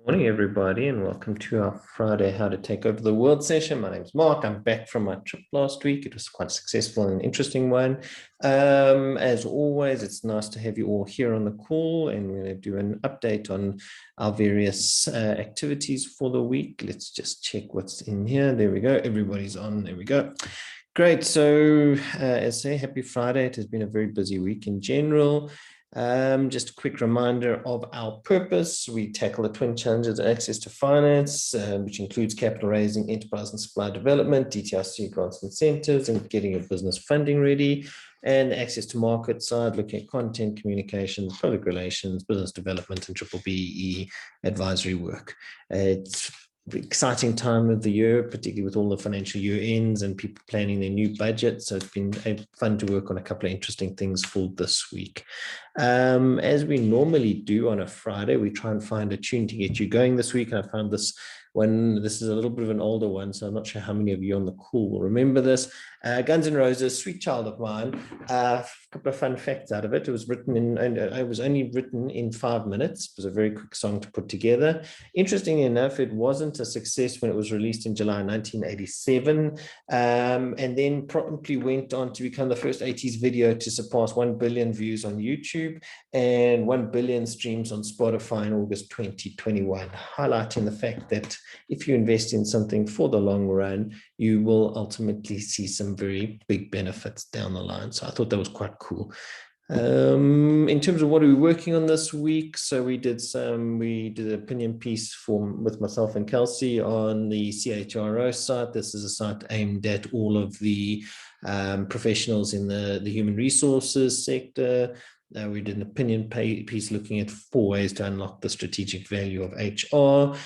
Morning, everybody, and welcome to our Friday How to Take Over the World session. My name is Mark. I'm back from my trip last week. It was quite a successful and interesting one. As always, it's nice to have you all here on the call, and we're going to do an update on our various activities for the week. Let's just check what's in here. There we go. Everybody's on. There we go. Great. So, as I say, happy Friday. It has been a very busy week in general. Just a quick reminder of our purpose. We tackle the twin challenges of access to finance, which includes capital raising, enterprise and supply development, DTRC grants and incentives, and getting your business funding ready. And the access to market side, looking at content, communications, public relations, business development, and triple BE advisory work. It's exciting time of the year, particularly with all the financial year ends and people planning their new budget. So it's been fun to work on a couple of interesting things for this week. As we normally do on a Friday, we try and find a tune to get you going this week. And I found this one. This is a little bit of an older one, so I'm not sure how many of you on the call will remember this. Guns N' Roses, Sweet Child of Mine. A couple of fun facts out of it. It was written in, and it was only written in 5 minutes. It was a very quick song to put together. Interestingly enough, it wasn't a success when it was released in July 1987, and then promptly went on to become the first 80s video to surpass 1 billion views on YouTube and 1 billion streams on Spotify in August 2021, highlighting the fact that if you invest in something for the long run, you will ultimately see some very big benefits down the line. So I thought that was quite cool. In terms of what are we working on this week, so we did an opinion piece with myself and Kelsey on the CHRO site. This is a site aimed at all of the professionals in the human resources sector. We did an opinion piece looking at 4 ways to unlock the strategic value of HR,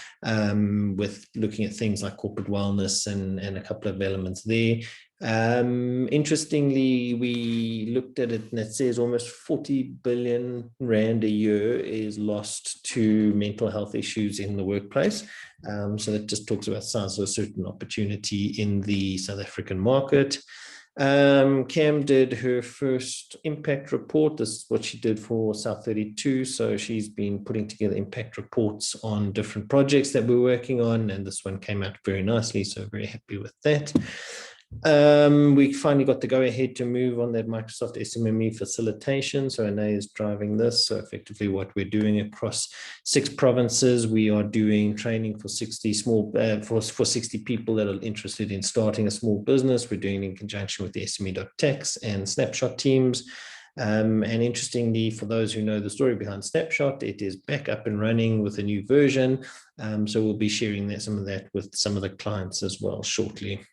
with looking at things like corporate wellness and a couple of elements there. Interestingly, we looked at it and it says almost 40 billion rand a year is lost to mental health issues in the workplace. So that just talks about size of a certain opportunity in the South African market. Cam did her first impact report. This is what she did for South 32. So she's been putting together impact reports on different projects that we're working on, and this one came out very nicely. So very happy with that. We finally got the go ahead to move on that Microsoft SMME facilitation. So Anay is driving this. So effectively what we're doing across 6 provinces, we are doing training for 60 for 60 people that are interested in starting a small business. We're doing it in conjunction with the SME.tax and Snapshot teams. And interestingly, for those who know the story behind Snapshot, it is back up and running with a new version. So we'll be sharing some of that with some of the clients as well shortly.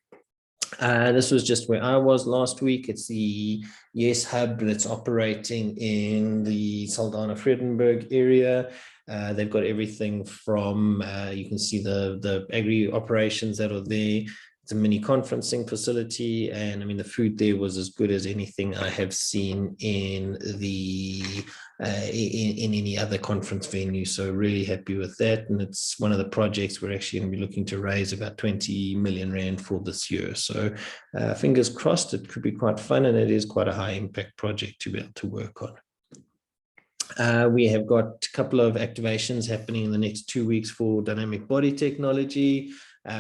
This was just where I was last week. It's the Yes Hub that's operating in the Saldanha-Vredenburg area. They've got everything from, you can see the agri operations that are there. It's a mini conferencing facility, and I mean the food there was as good as anything I have seen in any other conference venue. So really happy with that, and it's one of the projects we're actually going to be looking to raise about 20 million rand for this year. So fingers crossed, it could be quite fun, and it is quite a high impact project to be able to work on. We have got a couple of activations happening in the next 2 weeks for dynamic body technology.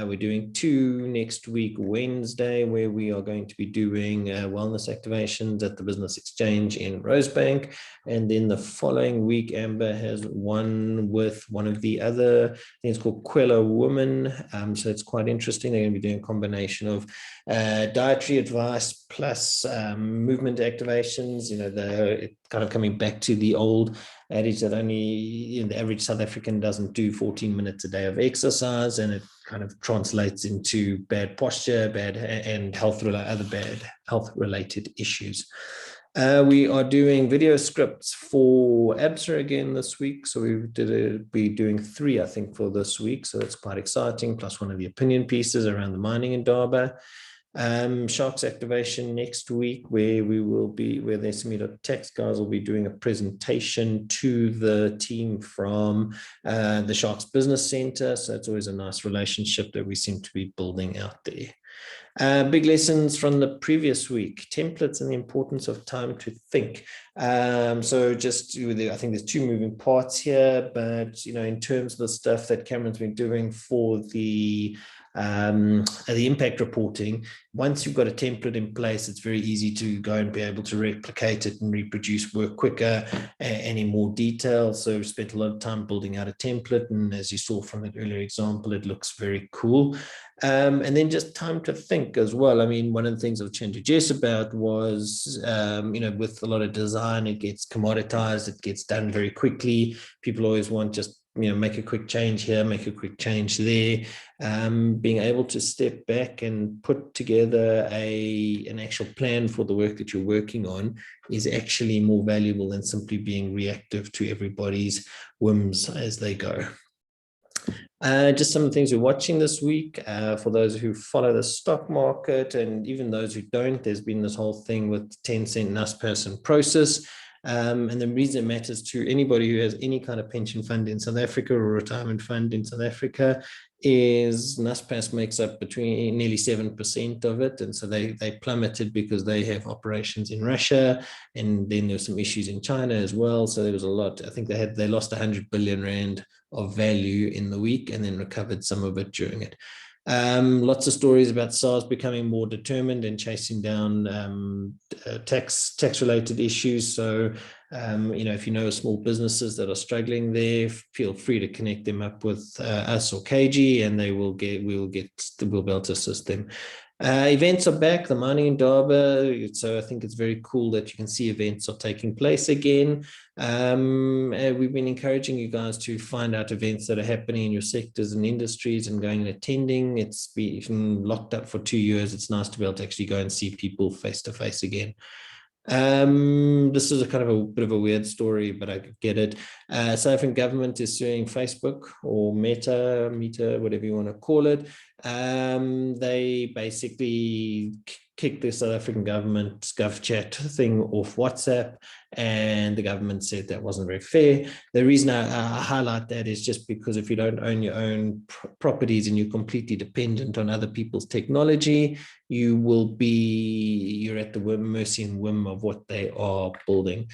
We're doing 2 next week, Wednesday, where we are going to be doing wellness activations at the Business Exchange in Rosebank. And then the following week, Amber has one with one of the other, I think it's called Quello Women. So it's quite interesting. They're going to be doing a combination of dietary advice plus movement activations. You know, the kind of coming back to the old adage that only the average South African doesn't do 14 minutes a day of exercise, and it kind of translates into bad posture, other bad health related issues. We are doing video scripts for ABSA again this week. So we'll be doing 3, I think, for this week. So that's quite exciting, plus one of the opinion pieces around the mining in Durban. Sharks activation next week, where the SME.tax guys will be doing a presentation to the team from the Sharks Business Center. So it's always a nice relationship that we seem to be building out there. Big lessons from the previous week, templates and the importance of time to think. So just, I think there's two moving parts here, but, in terms of the stuff that Cameron's been doing for the impact reporting, once you've got a template in place, it's very easy to go and be able to replicate it and reproduce work quicker and in more detail. So we spent a lot of time building out a template, and as you saw from the earlier example, it looks very cool. And then just time to think as well. I mean, one of the things I was chatting to Jess about was, with a lot of design, it gets commoditized, it gets done very quickly. People always want just, make a quick change here, make a quick change there. Being able to step back and put together an actual plan for the work that you're working on is actually more valuable than simply being reactive to everybody's whims as they go. Just some of the things we're watching this week. For those who follow the stock market, and even those who don't, there's been this whole thing with 10-cent Naspers and Prosus. And the reason it matters to anybody who has any kind of pension fund in South Africa or retirement fund in South Africa is Naspers makes up between nearly 7% of it. And so they plummeted because they have operations in Russia, and then there's some issues in China as well. So there was a lot. I think they lost 100 billion rand of value in the week and then recovered some of it during it. Lots of stories about SARS becoming more determined and chasing down tax-related issues. So, if you know small businesses that are struggling there, feel free to connect them up with us or KG, and we'll be able to assist them. Events are back, the mining Indaba, so I think it's very cool that you can see events are taking place again. We've been encouraging you guys to find out events that are happening in your sectors and industries and going and attending. It's been locked up for 2 years. It's nice to be able to actually go and see people face to face again. This is a kind of a bit of a weird story, but I get it. South African government is suing Facebook or Meta, whatever you want to call it. They basically kicked the South African government's GovChat thing off WhatsApp, and the government said that wasn't very fair. The reason I highlight that is just because if you don't own your own properties and you're completely dependent on other people's technology, you're at the mercy and whim of what they are building.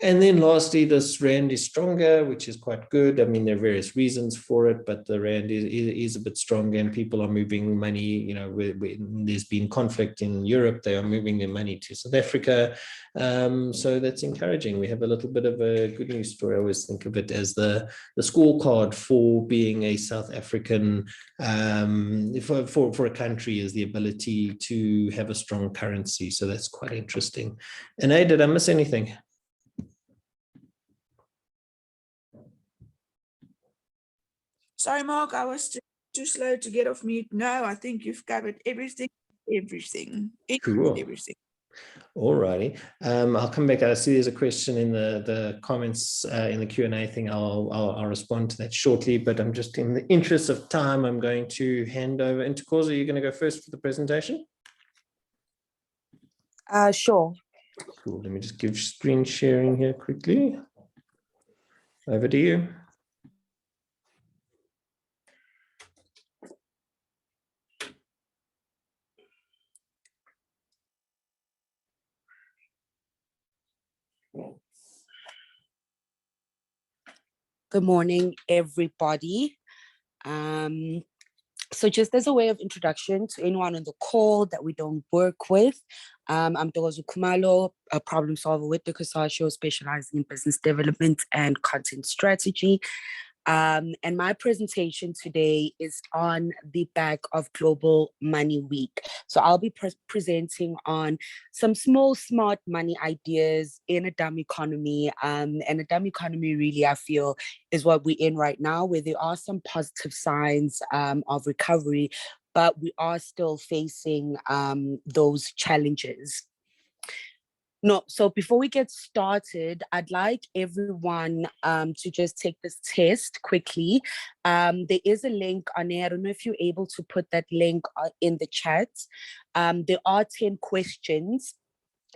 And then lastly, this rand is stronger, which is quite good. I mean, there are various reasons for it, but the rand is a bit stronger, and people are moving money. When there's been conflict in Europe, they are moving their money to South Africa. So that's encouraging. We have a little bit of a good news story. I always think of it as the scorecard for being a South African, for a country, is the ability to have a strong currency. So that's quite interesting. And hey, did I miss anything? Sorry, Mark, I was too slow to get off mute. No, I think you've covered everything. Cool. Everything. All righty. I'll come back. I see there's a question in the comments in the Q&A thing. I'll respond to that shortly, but I'm just, in the interest of time, I'm going to hand over. Ntokozo, are you going to go first for the presentation? Sure. Cool. Let me just give screen sharing here quickly. Over to you. Good morning, everybody. So just as a way of introduction to anyone on the call that we don't work with, I'm Ntokozo Khumalo, a problem solver with Ntokozo, specializing in business development and content strategy. And my presentation today is on the back of Global Money Week. So I'll be presenting on some small, smart money ideas in a dumb economy. And a dumb economy, really, I feel, is what we're in right now, where there are some positive signs of recovery, but we are still facing those challenges. No, so before we get started, I'd like everyone to just take this test quickly. There is a link on there. I don't know if you're able to put that link in the chat. There are 10 questions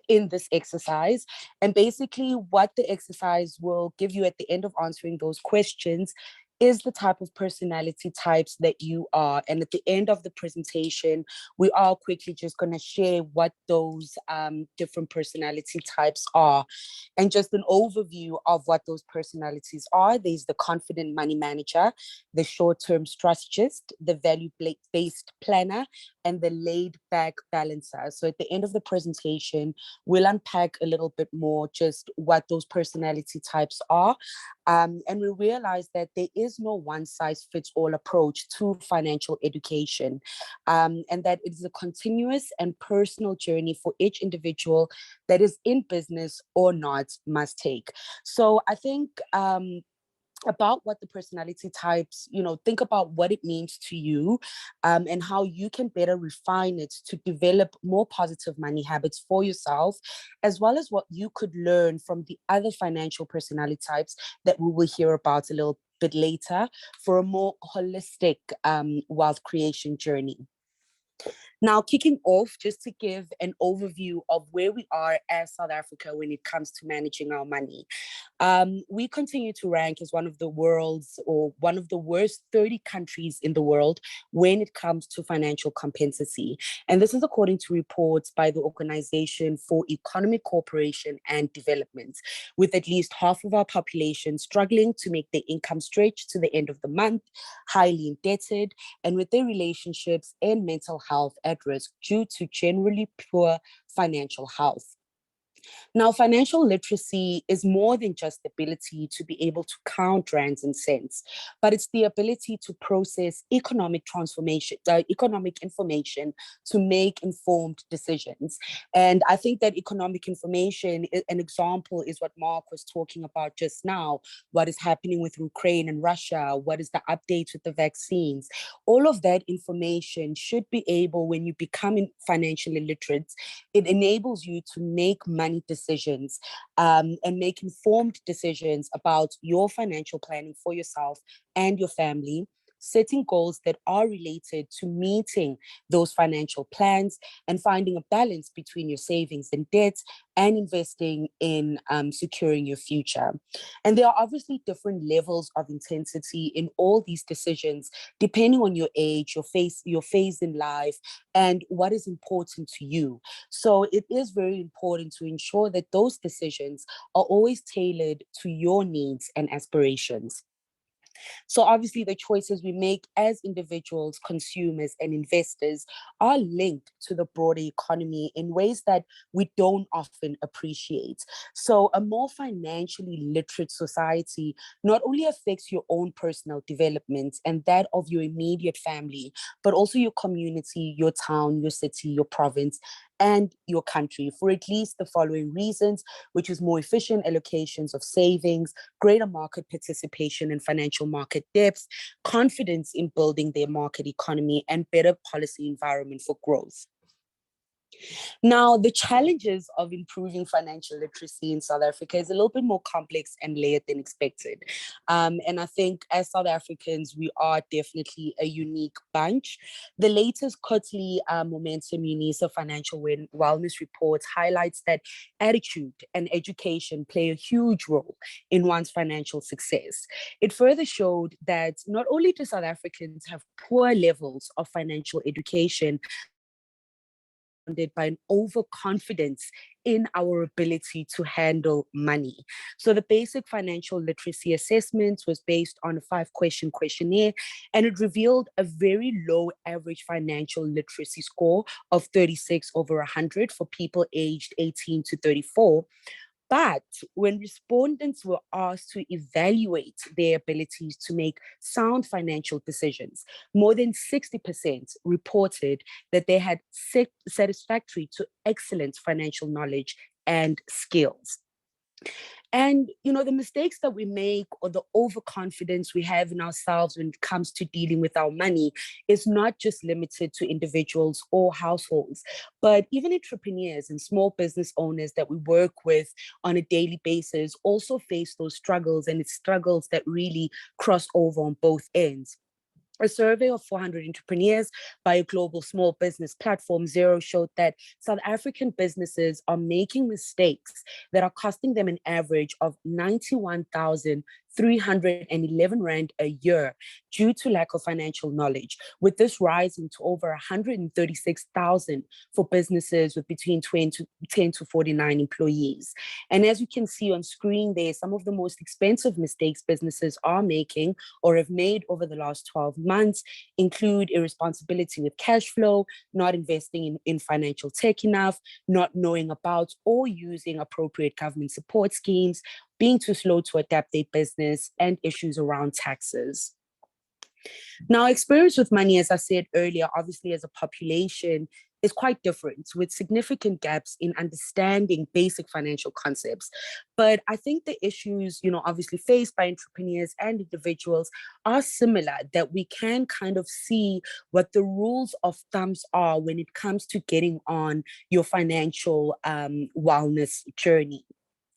in this exercise. And basically what the exercise will give you at the end of answering those questions is the type of personality types that you are. And at the end of the presentation, we are quickly just going to share what those different personality types are. And just an overview of what those personalities are. There's the confident money manager, the short-term strategist, the value-based planner, and the laid-back balancer. So at the end of the presentation, we'll unpack a little bit more just what those personality types are. And we realize that there is no one-size-fits-all approach to financial education, and that it is a continuous and personal journey for each individual that is in business or not must take. So I think about what the personality types, think about what it means to you, and how you can better refine it to develop more positive money habits for yourself, as well as what you could learn from the other financial personality types that we will hear about a little bit later for a more holistic wealth creation journey. Now, kicking off, just to give an overview of where we are as South Africa when it comes to managing our money. We continue to rank as one of the world's, or one of the worst 30 countries in the world when it comes to financial competency. And this is according to reports by the Organization for Economic Cooperation and Development, with at least half of our population struggling to make their income stretch to the end of the month, highly indebted, and with their relationships and mental health at risk due to generally poor financial health. Now, financial literacy is more than just the ability to be able to count rands and cents, but it's the ability to process economic information to make informed decisions. And I think that economic information, an example is what Mark was talking about just now, what is happening with Ukraine and Russia, what is the updates with the vaccines. All of that information should be able, when you become financially literate, it enables you to make money decisions and make informed decisions about your financial planning for yourself and your family, setting goals that are related to meeting those financial plans, and finding a balance between your savings and debts and investing in securing your future. And there are obviously different levels of intensity in all these decisions, depending on your age, your phase in life, and what is important to you. So it is very important to ensure that those decisions are always tailored to your needs and aspirations. So obviously the choices we make as individuals, consumers, and investors are linked to the broader economy in ways that we don't often appreciate. So a more financially literate society not only affects your own personal development and that of your immediate family, but also your community, your town, your city, your province, and your country, for at least the following reasons, which is more efficient allocations of savings, greater market participation in financial market depth, confidence in building their market economy, and better policy environment for growth. Now, the challenges of improving financial literacy in South Africa is a little bit more complex and layered than expected. And I think as South Africans, we are definitely a unique bunch. The latest quarterly Momentum UNISA Financial Wellness Report highlights that attitude and education play a huge role in one's financial success. It further showed that not only do South Africans have poor levels of financial education, by an overconfidence in our ability to handle money. So the basic financial literacy assessment was based on a 5-question questionnaire, and it revealed a very low average financial literacy score of 36 over 100 for people aged 18 to 34. But when respondents were asked to evaluate their abilities to make sound financial decisions, more than 60% reported that they had satisfactory to excellent financial knowledge and skills. And, the mistakes that we make or the overconfidence we have in ourselves when it comes to dealing with our money is not just limited to individuals or households, but even entrepreneurs and small business owners that we work with on a daily basis also face those struggles, and it's struggles that really cross over on both ends. A survey of 400 entrepreneurs by a global small business platform, Zero, showed that South African businesses are making mistakes that are costing them an average of 311 Rand a year due to lack of financial knowledge, with this rising to over 136,000 for businesses with between 10 to 49 employees. And as you can see on screen there, some of the most expensive mistakes businesses are making or have made over the last 12 months include irresponsibility with cash flow, not investing in financial tech enough, not knowing about or using appropriate government support schemes, being too slow to adapt their business, and issues around taxes. Now, experience with money, as I said earlier, obviously as a population, is quite different, with significant gaps in understanding basic financial concepts. But I think the issues, obviously faced by entrepreneurs and individuals are similar, that we can kind of see what the rules of thumbs are when it comes to getting on your financial wellness journey.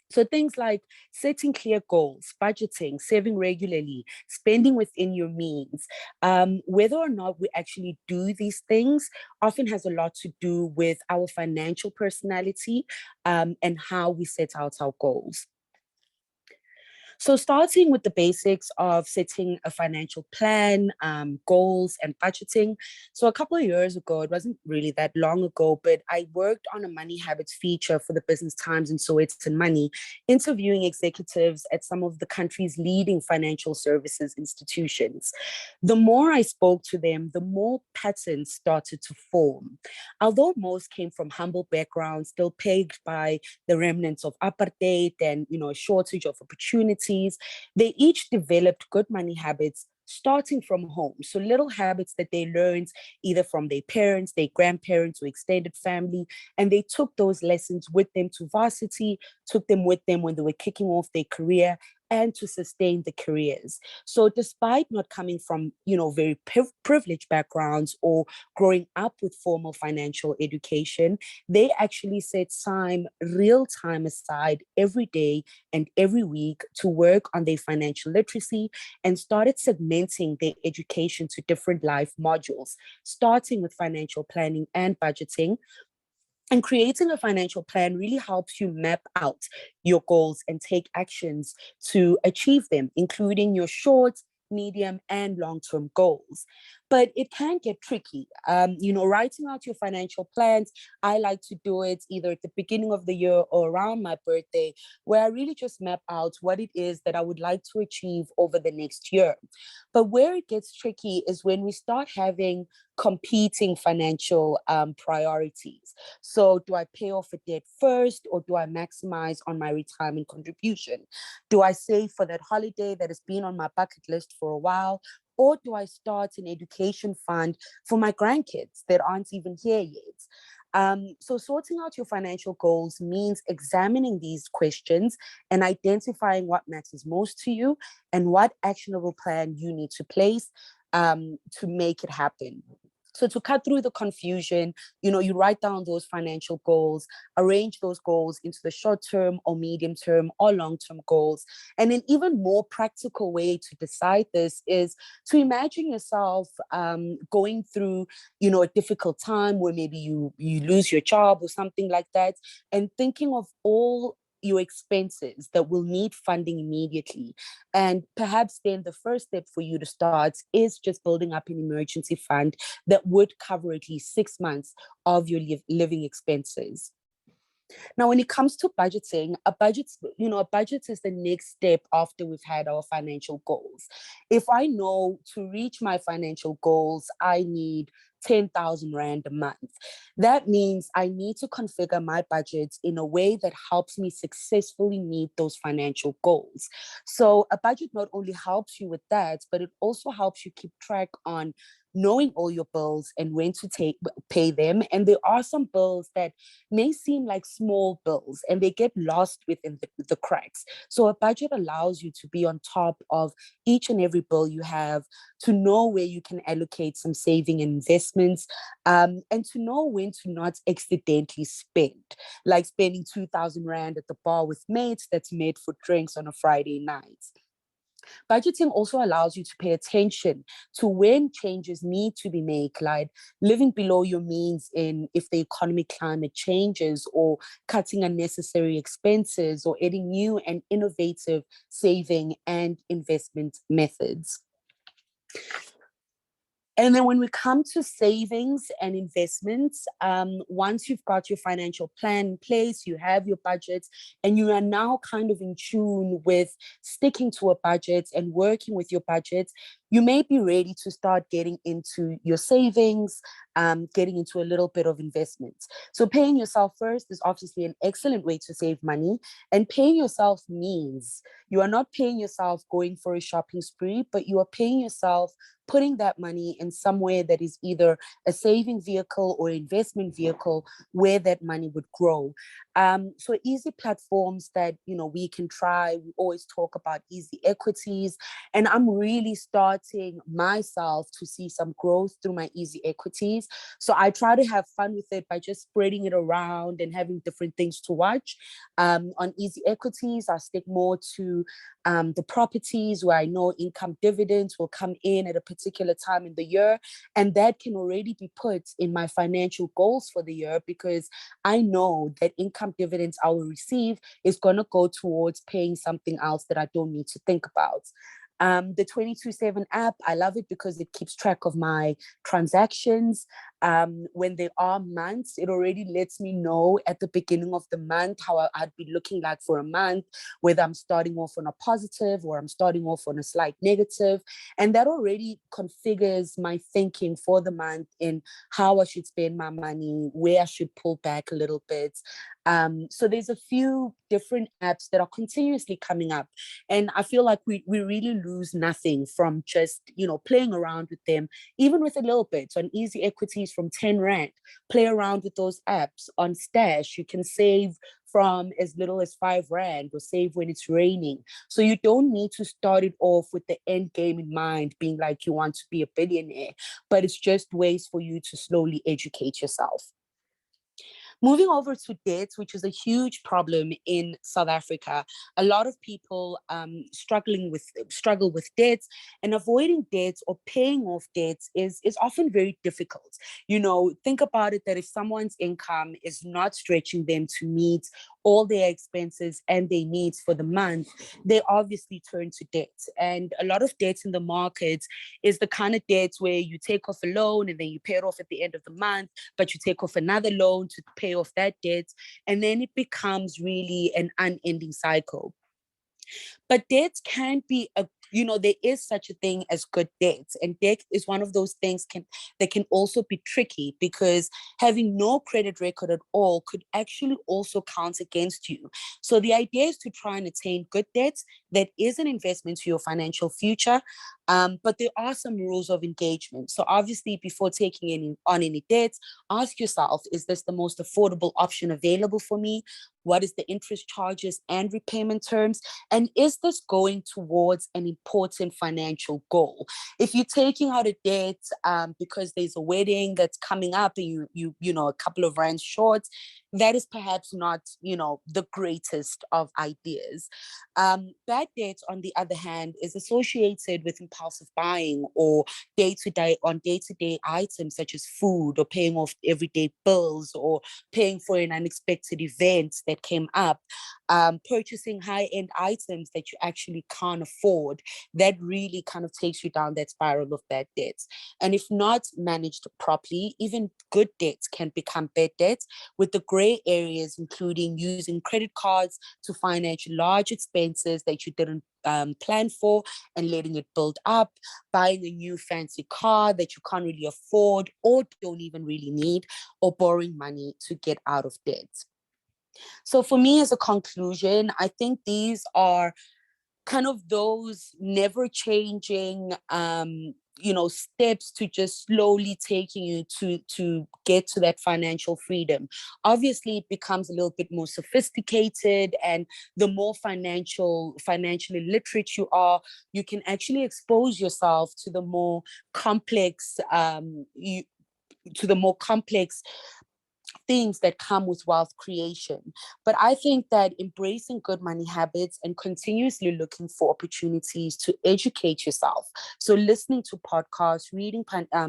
So things like setting clear goals, budgeting, saving regularly, spending within your means, whether or not we actually do these things often has a lot to do with our financial personality and how we set out our goals. So starting with the basics of setting a financial plan, goals and budgeting. So a couple of years ago, it wasn't really that long ago, but I worked on a money habits feature for the Business Times and Sowetan Money, interviewing executives at some of the country's leading financial services institutions. The more I spoke to them, the more patterns started to form. Although most came from humble backgrounds, still plagued by the remnants of apartheid and a shortage of opportunity, they each developed good money habits starting from home. So little habits that they learned either from their parents, their grandparents, or extended family, and they took those lessons with them to varsity, took them with them when they were kicking off their career, and to sustain the careers. So despite not coming from, very privileged backgrounds or growing up with formal financial education, they actually set real time aside every day and every week to work on their financial literacy and started segmenting their education to different life modules, starting with financial planning and budgeting. And creating a financial plan really helps you map out your goals and take actions to achieve them, including your short, medium, and long-term goals. But it can get tricky. Writing out your financial plans, I like to do it either at the beginning of the year or around my birthday, where I really just map out what it is that I would like to achieve over the next year. But where it gets tricky is when we start having competing financial priorities. So do I pay off a debt first, or do I maximize on my retirement contribution? Do I save for that holiday that has been on my bucket list for a while? Or do I start an education fund for my grandkids that aren't even here yet? So sorting out your financial goals means examining these questions and identifying what matters most to you and what actionable plan you need to place to make it happen. So to cut through the confusion, you write down those financial goals, arrange those goals into the short-term or medium-term or long-term goals. And an even more practical way to decide this is to imagine yourself going through, a difficult time where maybe you lose your job or something like that, and thinking of all your expenses that will need funding immediately. And perhaps then the first step for you to start is just building up an emergency fund that would cover at least 6 months of your living expenses. Now, when it comes to budgeting, a budget is the next step after we've had our financial goals. If I know to reach my financial goals, I need 10,000 Rand a month. That means I need to configure my budget in a way that helps me successfully meet those financial goals. So a budget not only helps you with that, but it also helps you keep track on knowing all your bills and when to pay them. And there are some bills that may seem like small bills and they get lost within the cracks. So a budget allows you to be on top of each and every bill you have, to know where you can allocate some saving and investments, and to know when to not accidentally spend, like spending 2,000 Rand at the bar with mates that's made for drinks on a Friday night. Budgeting also allows you to pay attention to when changes need to be made, like living below your means in if the economic climate changes, or cutting unnecessary expenses, or adding new and innovative saving and investment methods. And then when we come to savings and investments, once you've got your financial plan in place, you have your budget, and you are now kind of in tune with sticking to a budget and working with your budget, you may be ready to start getting into your savings, getting into a little bit of investment. So paying yourself first is obviously an excellent way to save money. And paying yourself means you are not paying yourself going for a shopping spree, but you are paying yourself putting that money in somewhere that is either a saving vehicle or investment vehicle where that money would grow. So easy platforms that, you know, we can try. We always talk about easy equities, and I'm really starting myself to see some growth through my easy equities. So I try to have fun with it by just spreading it around and having different things to watch. On easy equities, I stick more to the properties where I know income dividends will come in at a particular time in the year. And that can already be put in my financial goals for the year, because I know that income dividends I will receive is going to go towards paying something else that I don't need to think about. The 22/7 app, I love it because it keeps track of my transactions. When there are months, it already lets me know at the beginning of the month how I'd be looking like for a month, whether I'm starting off on a positive or I'm starting off on a slight negative. And that already configures my thinking for the month in how I should spend my money, where I should pull back a little bit. So there's a few different apps that are continuously coming up. And I feel like we really lose nothing from just, you know, playing around with them, even with a little bit. So on easy equities from 10 Rand, play around with those apps. On Stash, you can save from as little as 5 Rand, or save when it's raining. So you don't need to start it off with the end game in mind, being like you want to be a billionaire, but it's just ways for you to slowly educate yourself. Moving over to debt, which is a huge problem in South Africa. A lot of people struggle with debts, and avoiding debts or paying off debts is often very difficult. You know, think about it, that if someone's income is not stretching them to meet all their expenses and their needs for the month, they obviously turn to debt. And a lot of debt in the market is the kind of debt where you take off a loan and then you pay it off at the end of the month, but you take off another loan to pay off that debt. And then it becomes really an unending cycle. But debt can be there is such a thing as good debt, and debt is one of those things that can also be tricky, because having no credit record at all could actually also count against you. So the idea is to try and attain good debt that is an investment to your financial future. But there are some rules of engagement. So obviously, before taking on any debts, ask yourself, is this the most affordable option available for me? What is the interest charges and repayment terms? And is this going towards an important financial goal? If you're taking out a debt because there's a wedding that's coming up and you a couple of rands short, that is perhaps not, the greatest of ideas. Bad debt, on the other hand, is associated with impulsive buying or day-to-day items such as food, or paying off everyday bills, or paying for an unexpected event that came up, purchasing high-end items that you actually can't afford. That really kind of takes you down that spiral of bad debts. And if not managed properly, even good debts can become bad debts, with the gray areas including using credit cards to finance large expenses that you didn't plan for and letting it build up, buying a new fancy car that you can't really afford or don't even really need, or borrowing money to get out of debt. So for me, as a conclusion, I think these are kind of those never changing steps to just slowly taking you to get to that financial freedom. Obviously, it becomes a little bit more sophisticated, and the more financially literate you are, you can actually expose yourself to the more complex things that come with wealth creation. But I think that embracing good money habits and continuously looking for opportunities to educate yourself, so listening to podcasts, reading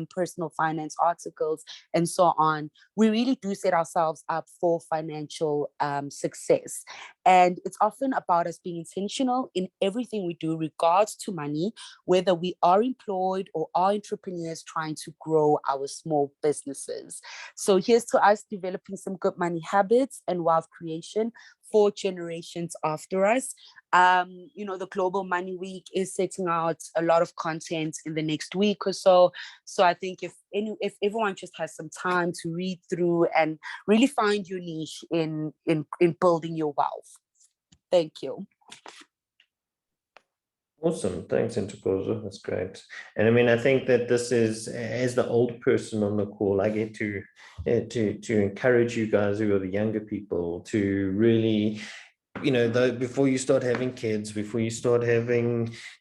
personal finance articles, and so on, we really do set ourselves up for financial success. And it's often about us being intentional in everything we do regards to money, whether we are employed or are entrepreneurs trying to grow our small businesses. So here's to us developing some good money habits and wealth creation for generations after us. The Global Money Week is setting out a lot of content in the next week or so. So I think if everyone just has some time to read through and really find your niche in building your wealth. Thank you. Awesome. Thanks, Ntokozo. That's great. And I mean, I think that this is, as the old person on the call, I get to encourage you guys who are the younger people to really, before you start having kids, before you start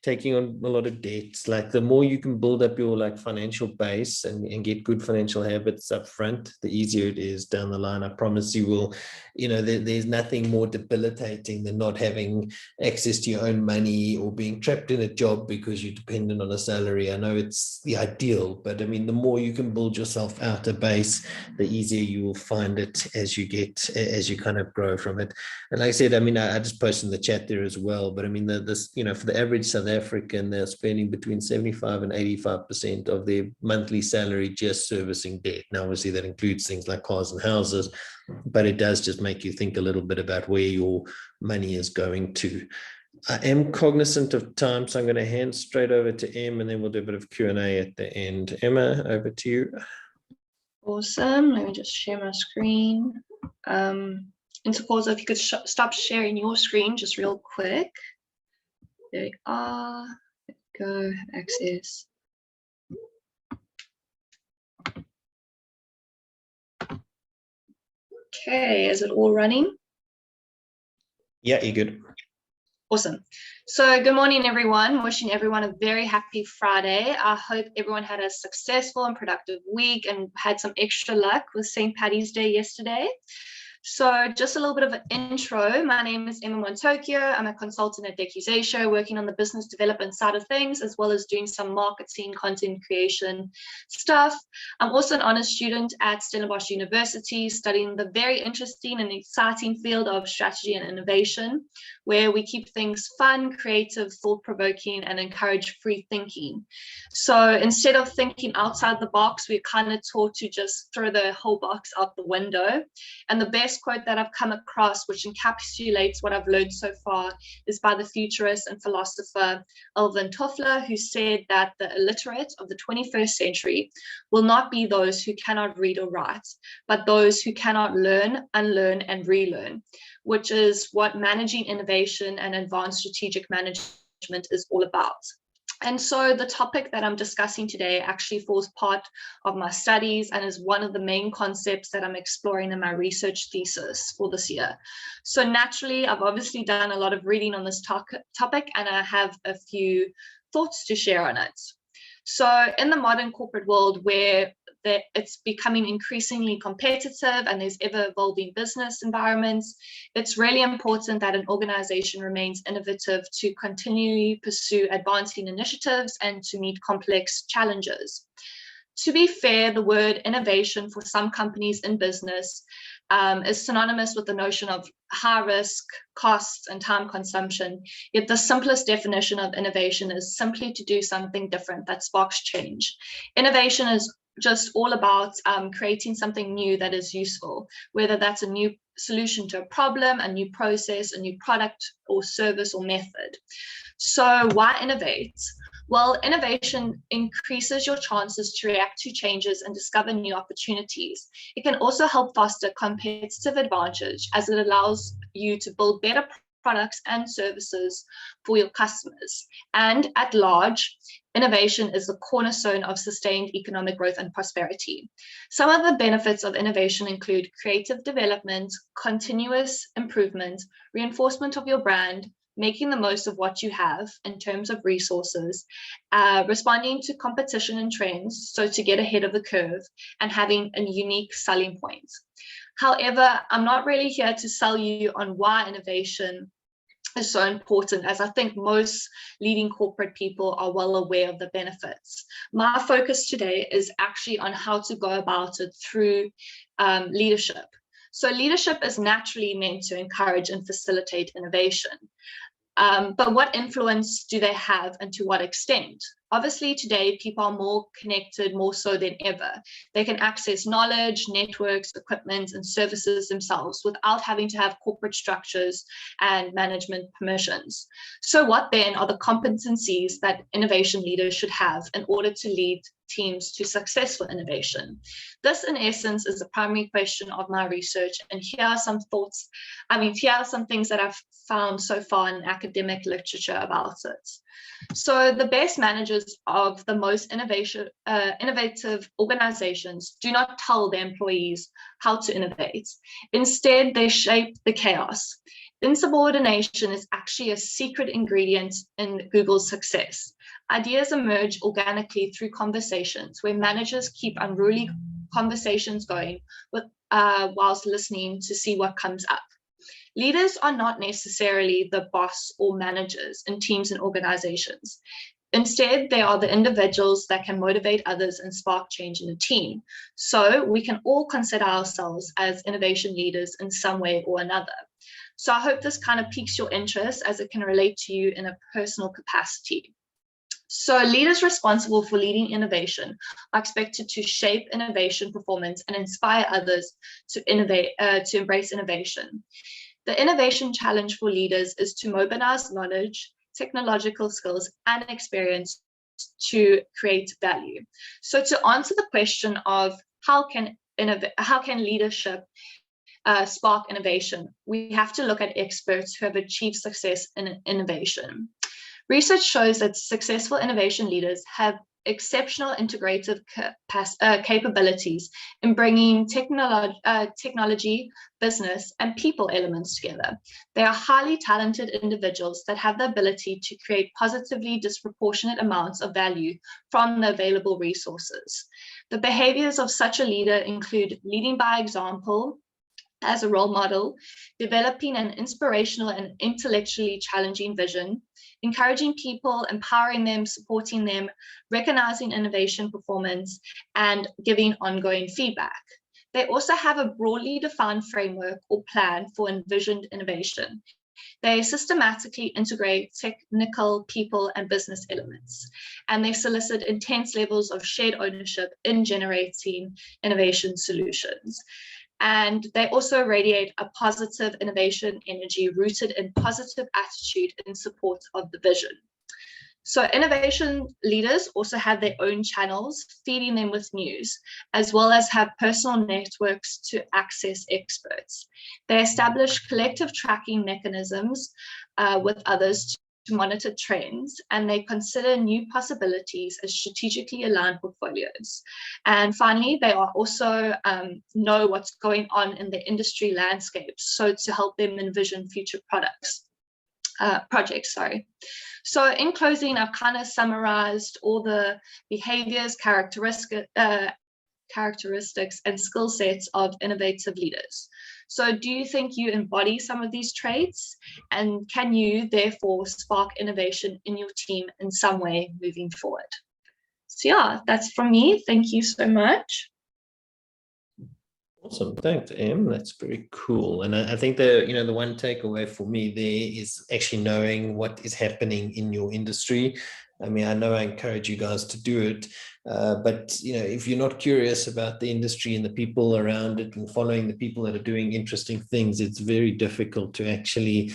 taking on a lot of debts, like the more you can build up your financial base and get good financial habits up front, the easier it is down the line. I promise you will, there's nothing more debilitating than not having access to your own money or being trapped in a job because you're dependent on a salary. I know it's the ideal, but I mean, the more you can build yourself out a base, the easier you will find it as you kind of grow from it. And like I said, I mean, I just posted in the chat there as well, but I mean, for the average South African, they're spending between 75 and 85% of their monthly salary just servicing debt. Now, obviously, that includes things like cars and houses, but it does just make you think a little bit about where your money is going to. I am cognizant of time, so I'm going to hand straight over to Em, and then we'll do a bit of Q&A at the end. Emma, over to you. Awesome. Let me just share my screen. Ntokozo, if you could stop sharing your screen just real quick. There you are. Go, access. Okay, is it all running? Yeah, you're good. Awesome. So good morning, everyone. Wishing everyone a very happy Friday. I hope everyone had a successful and productive week and had some extra luck with St. Paddy's Day yesterday. So just a little bit of an intro. My name is Emma Montocchio. I'm a consultant at Ntokozo, working on the business development side of things, as well as doing some marketing, content creation stuff. I'm also an honors student at Stellenbosch University, studying the very interesting and exciting field of strategy and innovation, where we keep things fun, creative, thought-provoking, and encourage free thinking. So instead of thinking outside the box, we're kind of taught to just throw the whole box out the window. And the best quote that I've come across, which encapsulates what I've learned so far, is by the futurist and philosopher Alvin Toffler, who said that the illiterate of the 21st century will not be those who cannot read or write, but those who cannot learn, unlearn, and relearn, which is what managing innovation and advanced strategic management is all about. And so the topic that I'm discussing today actually forms part of my studies and is one of the main concepts that I'm exploring in my research thesis for this year. So naturally, I've obviously done a lot of reading on this topic, and I have a few thoughts to share on it. So in the modern corporate world, where it's becoming increasingly competitive and there's ever-evolving business environments, it's really important that an organization remains innovative to continually pursue advancing initiatives and to meet complex challenges. To be fair, the word innovation for some companies in business is synonymous with the notion of high risk, costs, and time consumption. Yet the simplest definition of innovation is simply to do something different that sparks change. Innovation is just all about creating something new that is useful, whether that's a new solution to a problem, a new process, a new product or service or method. So why innovate? Well, innovation increases your chances to react to changes and discover new opportunities. It can also help foster competitive advantage, as it allows you to build better products and services for your customers. And at large, innovation is the cornerstone of sustained economic growth and prosperity. Some of the benefits of innovation include creative development, continuous improvement, reinforcement of your brand, making the most of what you have in terms of resources, responding to competition and trends, so to get ahead of the curve, and having a unique selling point. However, I'm not really here to sell you on why innovation is so important, as I think most leading corporate people are well aware of the benefits. My focus today is actually on how to go about it through leadership. So leadership is naturally meant to encourage and facilitate innovation. But what influence do they have and to what extent? Obviously, today, people are more connected, more so than ever. They can access knowledge, networks, equipment, and services themselves without having to have corporate structures and management permissions. So what then are the competencies that innovation leaders should have in order to lead teams to successful innovation? This, in essence, is the primary question of my research. And here are some thoughts. Here are some things that I've found so far in academic literature about it. So the best managers of the most innovative organizations do not tell their employees how to innovate. Instead, they shape the chaos. Insubordination is actually a secret ingredient in Google's success. Ideas emerge organically through conversations where managers keep unruly conversations going whilst listening to see what comes up. Leaders are not necessarily the boss or managers in teams and organizations. Instead, they are the individuals that can motivate others and spark change in a team. So we can all consider ourselves as innovation leaders in some way or another. So I hope this kind of piques your interest as it can relate to you in a personal capacity. So leaders responsible for leading innovation are expected to shape innovation performance and inspire others to embrace innovation. The innovation challenge for leaders is to mobilize knowledge, technological skills, and experience to create value. So to answer the question of how can leadership spark innovation, we have to look at experts who have achieved success in innovation. Research shows that successful innovation leaders have exceptional integrative capabilities in bringing technology, business, and people elements together. They are highly talented individuals that have the ability to create positively disproportionate amounts of value from the available resources. The behaviors of such a leader include leading by example, as a role model, developing an inspirational and intellectually challenging vision, encouraging people, empowering them, supporting them, recognizing innovation performance, and giving ongoing feedback. They also have a broadly defined framework or plan for envisioned innovation. They systematically integrate technical, people, and business elements, and they solicit intense levels of shared ownership in generating innovation solutions. And they also radiate a positive innovation energy rooted in positive attitude in support of the vision. So innovation leaders also have their own channels, feeding them with news, as well as have personal networks to access experts. They establish collective tracking mechanisms with others to monitor trends, and they consider new possibilities as strategically aligned portfolios. And finally, they are also know what's going on in the industry landscape, so to help them envision future projects. So in closing, I've kind of summarized all the behaviors, characteristics, and skill sets of innovative leaders. So do you think you embody some of these traits? And can you therefore spark innovation in your team in some way moving forward? So yeah, that's from me. Thank you so much. Awesome, thanks, Em. That's very cool. And I think the one takeaway for me there is actually knowing what is happening in your industry. I mean, I know I encourage you guys to do it, but if you're not curious about the industry and the people around it and following the people that are doing interesting things, it's very difficult to actually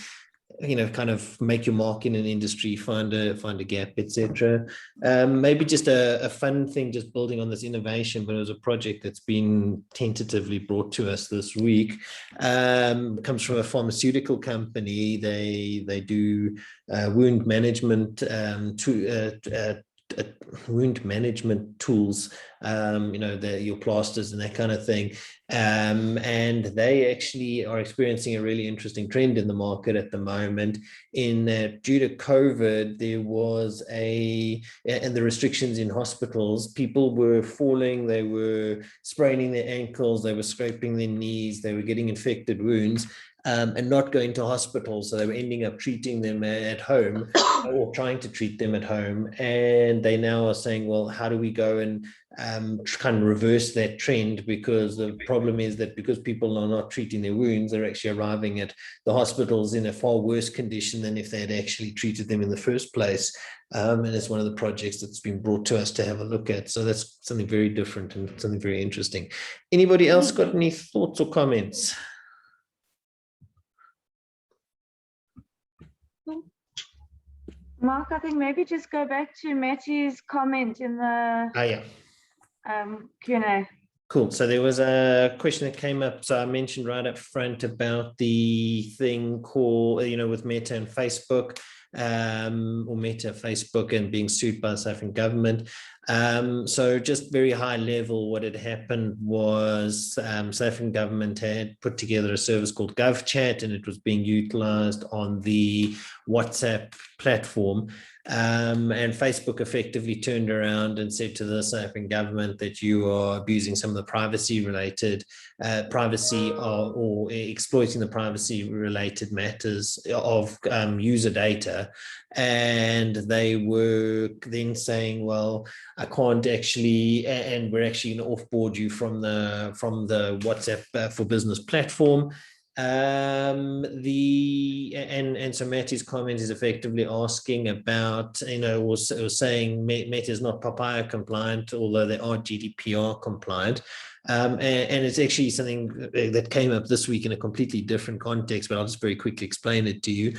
kind of make your mark in an industry, find a gap, etc. Maybe just a fun thing, just building on this innovation, but it was a project that's been tentatively brought to us this week. Comes from a pharmaceutical company. They do wound management wound management tools, your plasters and that kind of thing. And they actually are experiencing a really interesting trend in the market at the moment, in that due to COVID, there was and the restrictions in hospitals, people were falling, they were spraining their ankles, they were scraping their knees, they were getting infected wounds, and not going to hospitals. So they were ending up treating them at home or trying to treat them at home. And they now are saying, well, how do we go and kind of reverse that trend? Because the problem is that because people are not treating their wounds, they're actually arriving at the hospitals in a far worse condition than if they had actually treated them in the first place. And it's one of the projects that's been brought to us to have a look at. So that's something very different and something very interesting. Anybody else got any thoughts or comments? Mark, I think maybe just go back to Matthew's comment in the Q&A. Cool. So there was a question that came up. So I mentioned right up front about the thing called, with Meta and Facebook, or Meta, Facebook, and being sued by the South African government. So just very high level, what had happened was South African government had put together a service called GovChat, and it was being utilized on the WhatsApp platform. And Facebook effectively turned around and said to the South African government that you are abusing some of the privacy-related or exploiting the privacy-related matters of user data. And they were then saying, well, I can't actually, and we're actually going to offboard you from the WhatsApp for Business platform. So Matty's comment is effectively asking about, was saying Meta is not Papaya compliant, although they are GDPR compliant. And it's actually something that came up this week in a completely different context, but I'll just very quickly explain it to you.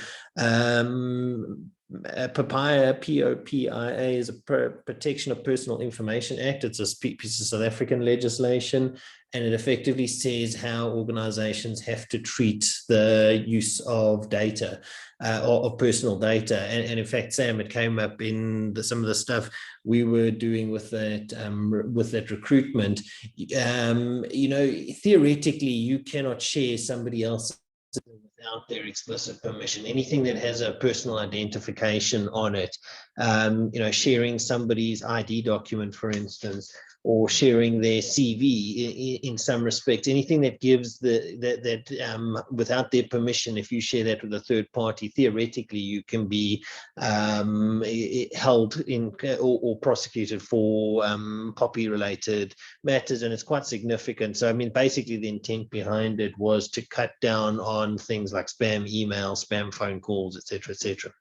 Papaya, POPIA, is a Protection of Personal Information Act. It's a piece of South African legislation, and it effectively says how organizations have to treat the use of data, or of personal data. And in fact, Sam, it came up in some of the stuff we were doing with that recruitment. Theoretically, you cannot share somebody else's without their explicit permission. Anything that has a personal identification on it, sharing somebody's ID document, for instance, or sharing their CV in some respects, anything that gives without their permission, if you share that with a third party, theoretically you can be held in or prosecuted for POPI related matters, and it's quite significant. So I mean, basically the intent behind it was to cut down on things like spam email, spam phone calls, etc., etc.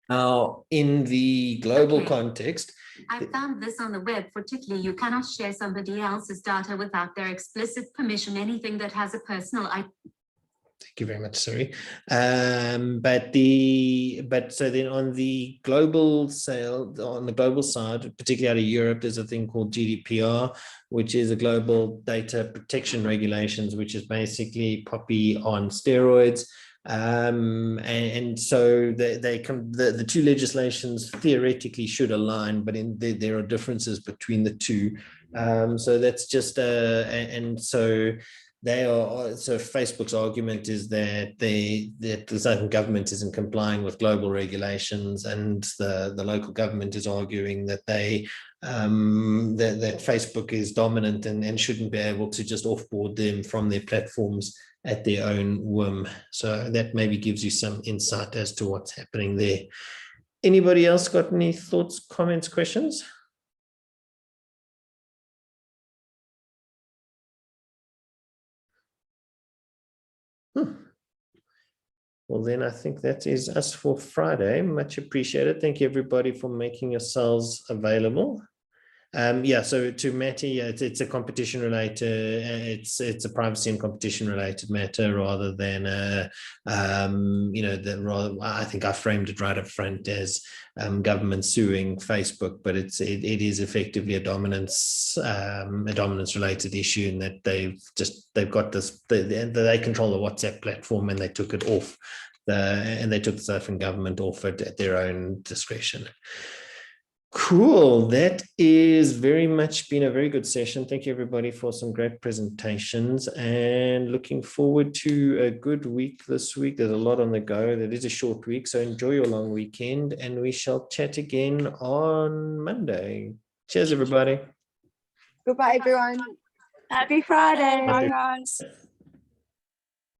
Now, in the global context, I found this on the web for Tickly. You cannot share somebody else's data without their explicit permission, anything that has a personal ID. Thank you very much, sorry. But so then on the global side, particularly out of Europe, there's a thing called GDPR, which is a global data protection regulations, which is basically POPI on steroids. And so the two legislations theoretically should align, but there are differences between the two. So that's just so Facebook's argument is that the South African government isn't complying with global regulations, and the local government is arguing that that Facebook is dominant and shouldn't be able to just offboard them from their platforms at their own whim. So that maybe gives you some insight as to what's happening there. Anybody else got any thoughts, comments, questions? Well, then I think that is us for Friday. Much appreciated. Thank you, everybody, for making yourselves available. So to Matty, it's a competition related, it's a privacy and competition related matter rather than I think I framed it right up front as government suing Facebook, but it is effectively a dominance related issue, in that they've got this, they control the WhatsApp platform, and they took it off and they took the South African government off it at their own discretion. Cool. That is very much been a very good session. Thank you, everybody, for some great presentations, and looking forward to a good week this week. There's a lot on the go. It is a short week, so enjoy your long weekend, and we shall chat again on Monday. Cheers, everybody. Goodbye, everyone. Happy Friday. Bye, guys.